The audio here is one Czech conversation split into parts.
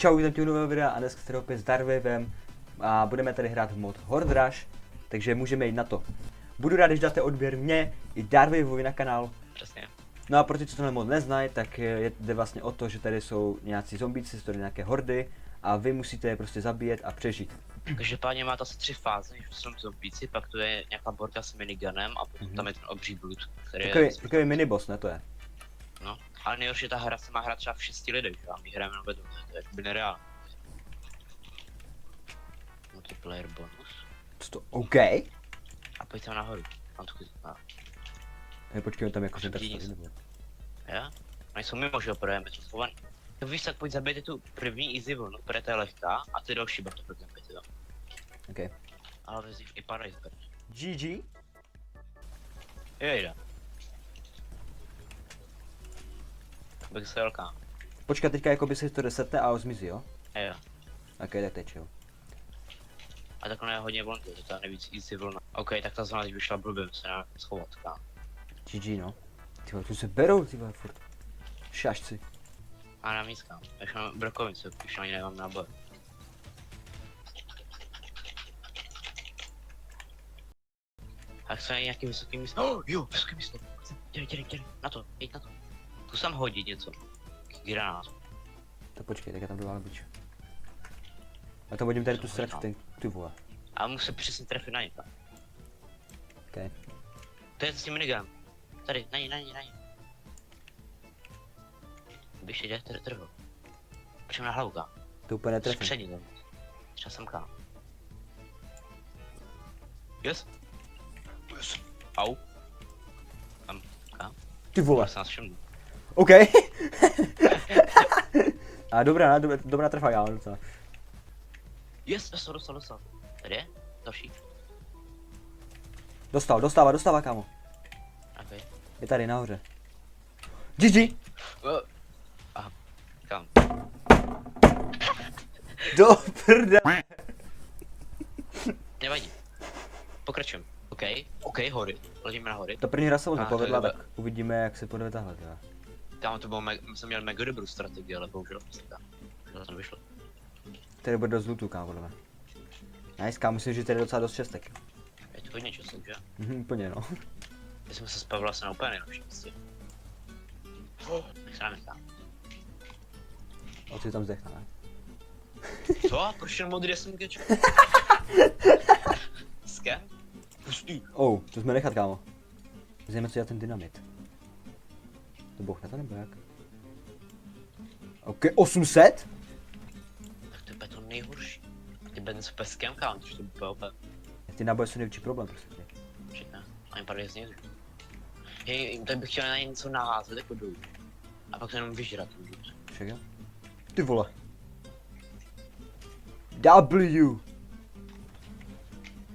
Čau, vítám tě u nového videa a dneska se opět s Darwivem a budeme tady hrát mod Horde Rush, takže můžeme jít na to. Budu rád, když dáte odběr mě i Darwivovi na kanál. Přesně. No a pro ty, co tenhle mod neznají, tak jde vlastně o to, že tady jsou nějací zombíci, jsou tady nějaké hordy a vy musíte je prostě zabíjet a přežít. Každopádně má to asi 3 fáze, než jsou zombíci, pak tu je nějaká borka s miniganem a potom tam je ten obří blud, který je... Takový miniboss, ne to je? No, ale nejhorší, ta hra se má hrát třeba v 6 lidech, a my hrajeme jenom ve dvou, to je jakoby nereálné. Multiplayer bonus. Co to? OK. A pojď tam nahoru, mám tu Počkej, tam jako Můžu tak vidět stojí, nebo? já? Oni jsou mimo, že ho projeme, jsou schovaný. To víš, tak pojď zabijte tu první easy vlnu, protože to je lehká, a ty další pak to prokempejte tam. OK. Ale vezíš i padají zbrň. GG. Jejda. Bych se velká. Počkat, teďka jako by si to resetne a zmizí, jo? Jo. OK, tak teď jo. A takhle je hodně vln, to je ta nejvíc easy vlna. OK, tak ta zóna teď vyšla blbě, se dá schovat, ká. GG no. Tyhle, tu se berou, ty vole, furt. Šašci. A na míska, ještě mám brokovice, už ani nemám náboj. Tak co je nějaký vysoký místo? Oh, jo, vysoký místo. Dělej, na to, jeď na to. Tu jsem hodit něco. Granát. To počkej, tak já tam jdu ale blíž. A to hodím tady tu sračku, ty vole. A musím přesně trefit na někam. OK. To je s tím miniganem. Tady, na ní. Běž jde, trvo. Počkej na hlavu, ká. To úplně netrefím. Přední tam. Třeba jsem ká. Yes. Au. Tam, ká. Ty vole. Já jsem nás všiml. OK. A dobrá trefa, já mám docela. Yes, dostal. Tady je? Další. Dostává, kámo. Okay. Je tady nahoře. GG. Aha, kam? Do prda. Nevadí. Pokračujeme. OK, hory. Letíme na hory. Ta první hra se moc A, nepovedla, to je tak uvidíme, jak se povede tahle teda. Kámo, to bylo jsem měl mega dobrou strategii, ale bohužel to nevyšlo. Tady bude dost lootu, kámo, podle mě. Nice, kámo, myslím, že tady je docela dost šestek. Je to hodně času, že? Úplně no. Když jsme se spavili asi na úplně nejlepší místě. Tak se nám nechá. A co tam zdechá, ne? Co? Proč ten modrý SMGčko? Skem? Pustý. To jsme nechat, kámo. Zajme, co je ten dynamit. To bouchne to nebo jak? OK, 800? Tak to je to nejhorší. Ty bez peskem, kámo, to je úplně. Ty náboje jsou největší problém, prostě. Určitě. Ani pár z nich. Hej, tak bych chtěl na ně něco naházet jako dolů. A pak to jenom vyžrat. Však jo? Ty vole. W.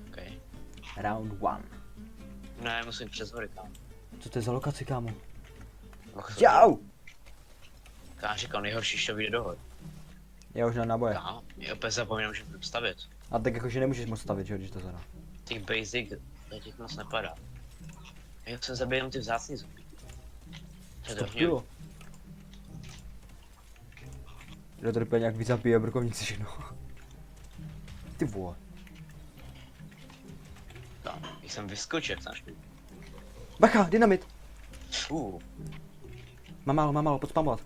OK. Round 1. Ne, musím přes hory, kámo. Co to je za lokaci, kámo? Čau! Kámo říkal, nejhorší, že vyjde do hor. Já už na náboje. Kámo, já opět zapomínám, že budu stavět. A tak jakože nemůžeš moc stavit, že jo, když to zada. Těch basic, teď moc nepadá. Já jsem zabil jenom ty vzácný zombie. To je To hodně. bylo. Kdo tady úplně nějak vyzabije brokovníci všechno. Ty vole. No, když jsem vyskočil, jak jsem špil. Bacha, dynamit! Mám málo, pojď spamovat.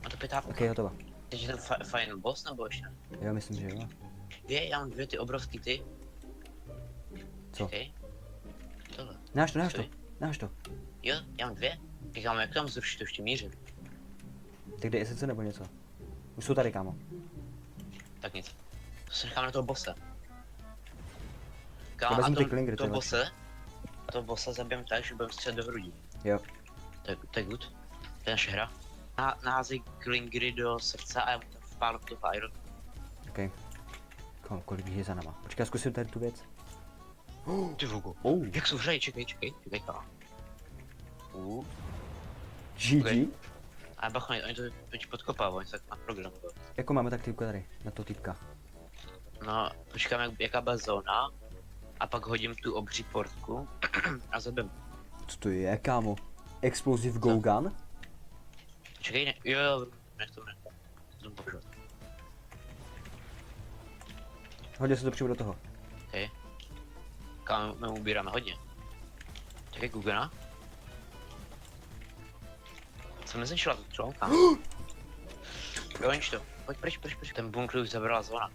A to pytá. OK, hotovo. Teď je ten final boss nebo ještě? Jo, myslím, že jo. Já mám 2 ty obrovský ty. Co? Čekej. Tohle. Náš to. Jo, já mám 2. Říkám, jak tam zrušit to ještě míře. Tak dej esence nebo něco. Už jsou tady, kámo. Tak nic. To se necháme na toho bossa. Já Kámo, vezmu a ty klingry, toho bossa zabijem tak, že budeme střelit do hrudí. Jo. To je good. To je naše hra. Naházej klingry do srdce a já mu tam vpálím to fire. OK. Kolik jich je za nama. Počkej, já zkusím tady tu věc. Ty vogo. Oh. Jak jsou hrají, čekej, kámo. GG. Okay. A bacha, oni to teď podkopávají, oni se tak naprogramovali. Jako máme taktiku tady, na to týpka. No, počkáme, jaká byla zóna. A pak hodím tu obří portku a zabijeme. Co to je, kámo? Explosive go gun? Čekej, ne, jo, nech to. To božo. Hodně se to přijde do toho. Hej. Kam my ubíráme hodně. Čekaj, Gugena. Jsem nezničila tu člonka. Dojenč to. Pojď pryč. Ten bunkr už zabrala zóna.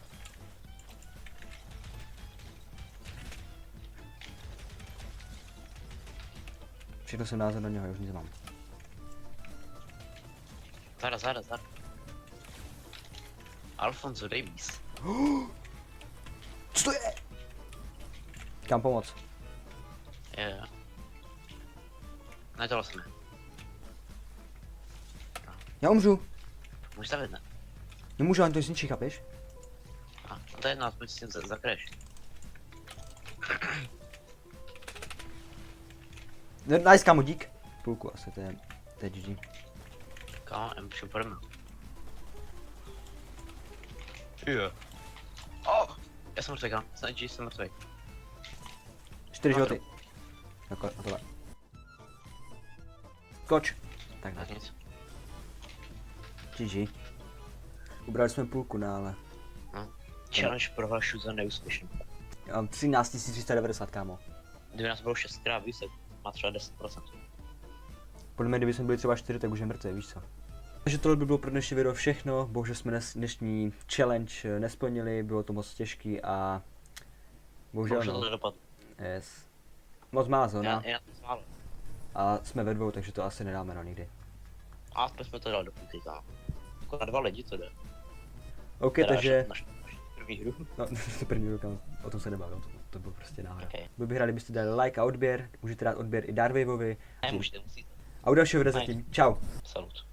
Všechno jsem názor na něho, já už nic nemám. Zada. Alfonso Davies. Co to je? Kam pomoct? Je. Nedalo se mi. Já umřu. Můžeš stavit, ne? Nemůžu, ani to zničí, chápeš? A to je jedno, aspoň si tím zakreš. Nice, kámo, dík. Půlku asi, to je GG. Kámo, přijel pode mnou. Jo. Oh! Já jsem mrtvý, kámo. Jsem mrtvý. 4 životy. Na tohle. Skoč. Tak Tak ne. nic. GG. Ubrali jsme půlku, no ale... Challenge prohlašu za neúspěšný. Já mám 13 390, kámo. Kdyby nás bylo 6krát víc, tak má třeba 10%. Podle mě, kdyby jsme byli třeba 4, tak už je mrtvé, víš co. Takže tohle by bylo pro dnešní video všechno, bohužel jsme dnešní challenge nesplnili, bylo to moc těžký a... Bohužel to no. nedopadlo. Yes. Moc má zóna Já to zvále. a jsme ve dvou, takže to asi nedáme no nikdy. A aspoň jsme to dali do půlky, kámo. Jako na 2 lidi to jde. OK, Teda takže... naši první hru. No, to první ruka, o tom se nebavil, to byl prostě náhoda. Okay. Byl bych rád, kdybyste dali like a odběr, můžete dát odběr i Darwaveovi. Ne, musíte. A u dalšího videa zatím, čau. Salut.